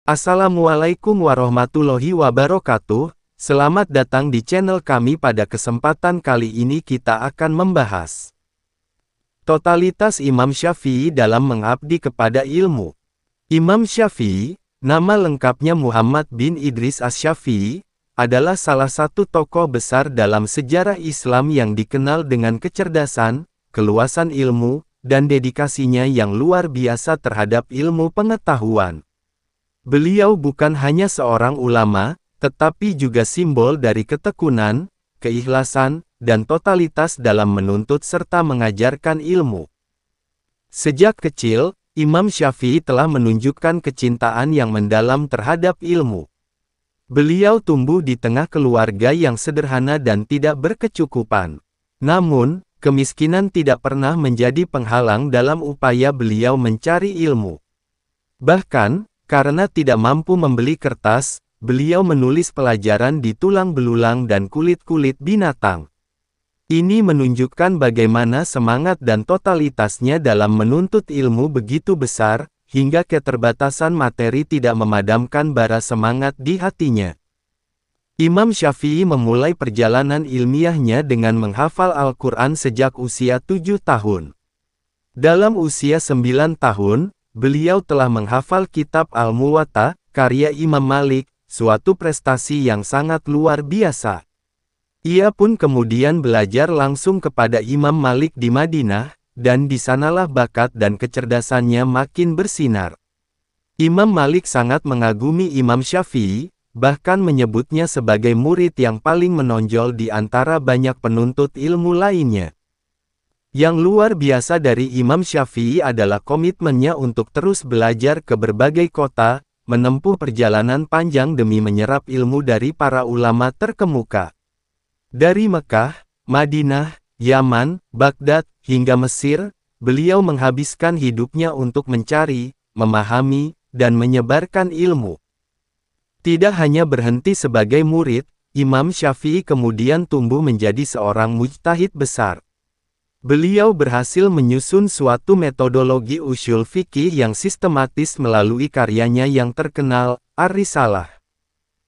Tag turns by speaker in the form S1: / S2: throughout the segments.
S1: Assalamualaikum warahmatullahi wabarakatuh. Selamat datang di channel kami. Pada kesempatan kali ini kita akan membahas totalitas Imam Syafi'i dalam mengabdi kepada ilmu. Imam Syafi'i, nama lengkapnya Muhammad bin Idris Asy-Syafi'i, adalah salah satu tokoh besar dalam sejarah Islam yang dikenal dengan kecerdasan, keluasan ilmu, dan dedikasinya yang luar biasa terhadap ilmu pengetahuan. Beliau bukan hanya seorang ulama, tetapi juga simbol dari ketekunan, keikhlasan, dan totalitas dalam menuntut serta mengajarkan ilmu. Sejak kecil, Imam Syafi'i telah menunjukkan kecintaan yang mendalam terhadap ilmu. Beliau tumbuh di tengah keluarga yang sederhana dan tidak berkecukupan. Namun, kemiskinan tidak pernah menjadi penghalang dalam upaya beliau mencari ilmu. Bahkan, karena tidak mampu membeli kertas, beliau menulis pelajaran di tulang belulang dan kulit-kulit binatang. Ini menunjukkan bagaimana semangat dan totalitasnya dalam menuntut ilmu begitu besar, hingga keterbatasan materi tidak memadamkan bara semangat di hatinya. Imam Syafi'i memulai perjalanan ilmiahnya dengan menghafal Al-Quran sejak usia 7 tahun. Dalam usia 9 tahun, beliau telah menghafal kitab Al-Muwatta, karya Imam Malik, suatu prestasi yang sangat luar biasa. Ia pun kemudian belajar langsung kepada Imam Malik di Madinah, dan di sanalah bakat dan kecerdasannya makin bersinar. Imam Malik sangat mengagumi Imam Syafi'i, bahkan menyebutnya sebagai murid yang paling menonjol di antara banyak penuntut ilmu lainnya. Yang luar biasa dari Imam Syafi'i adalah komitmennya untuk terus belajar ke berbagai kota, menempuh perjalanan panjang demi menyerap ilmu dari para ulama terkemuka. Dari Mekah, Madinah, Yaman, Baghdad, hingga Mesir, beliau menghabiskan hidupnya untuk mencari, memahami, dan menyebarkan ilmu. Tidak hanya berhenti sebagai murid, Imam Syafi'i kemudian tumbuh menjadi seorang mujtahid besar. Beliau berhasil menyusun suatu metodologi ushul fikih yang sistematis melalui karyanya yang terkenal, Ar-Risalah.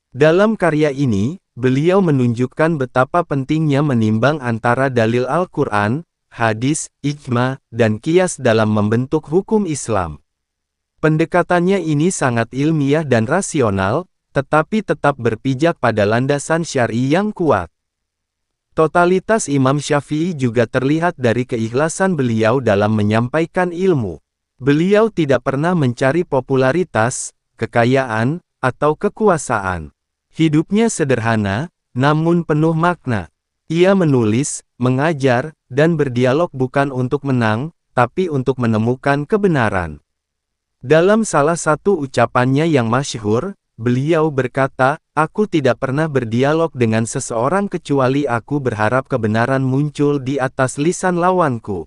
S1: Dalam karya ini, beliau menunjukkan betapa pentingnya menimbang antara dalil Al-Quran, hadis, ijma, dan qiyas dalam membentuk hukum Islam. Pendekatannya ini sangat ilmiah dan rasional, tetapi tetap berpijak pada landasan syar'i yang kuat. Totalitas Imam Syafi'i juga terlihat dari keikhlasan beliau dalam menyampaikan ilmu. Beliau tidak pernah mencari popularitas, kekayaan, atau kekuasaan. Hidupnya sederhana, namun penuh makna. Ia menulis, mengajar, dan berdialog bukan untuk menang, tapi untuk menemukan kebenaran. Dalam salah satu ucapannya yang masyhur, beliau berkata, "Aku tidak pernah berdialog dengan seseorang kecuali aku berharap kebenaran muncul di atas lisan lawanku."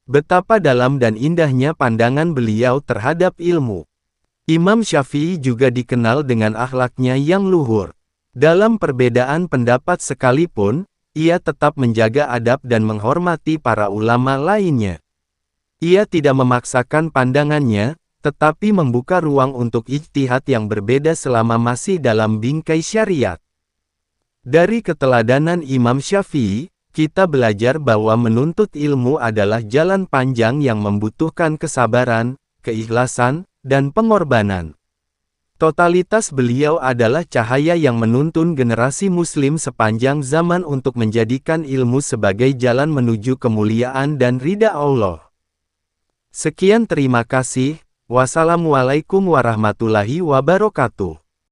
S1: Betapa dalam dan indahnya pandangan beliau terhadap ilmu. Imam Syafi'i juga dikenal dengan akhlaknya yang luhur. Dalam perbedaan pendapat sekalipun, ia tetap menjaga adab dan menghormati para ulama lainnya. Ia tidak memaksakan pandangannya, tetapi membuka ruang untuk ijtihad yang berbeda selama masih dalam bingkai syariat. Dari keteladanan Imam Syafi'i, kita belajar bahwa menuntut ilmu adalah jalan panjang yang membutuhkan kesabaran, keikhlasan, dan pengorbanan. Totalitas beliau adalah cahaya yang menuntun generasi muslim sepanjang zaman untuk menjadikan ilmu sebagai jalan menuju kemuliaan dan ridha Allah. Sekian, terima kasih. Wassalamualaikum warahmatullahi wabarakatuh.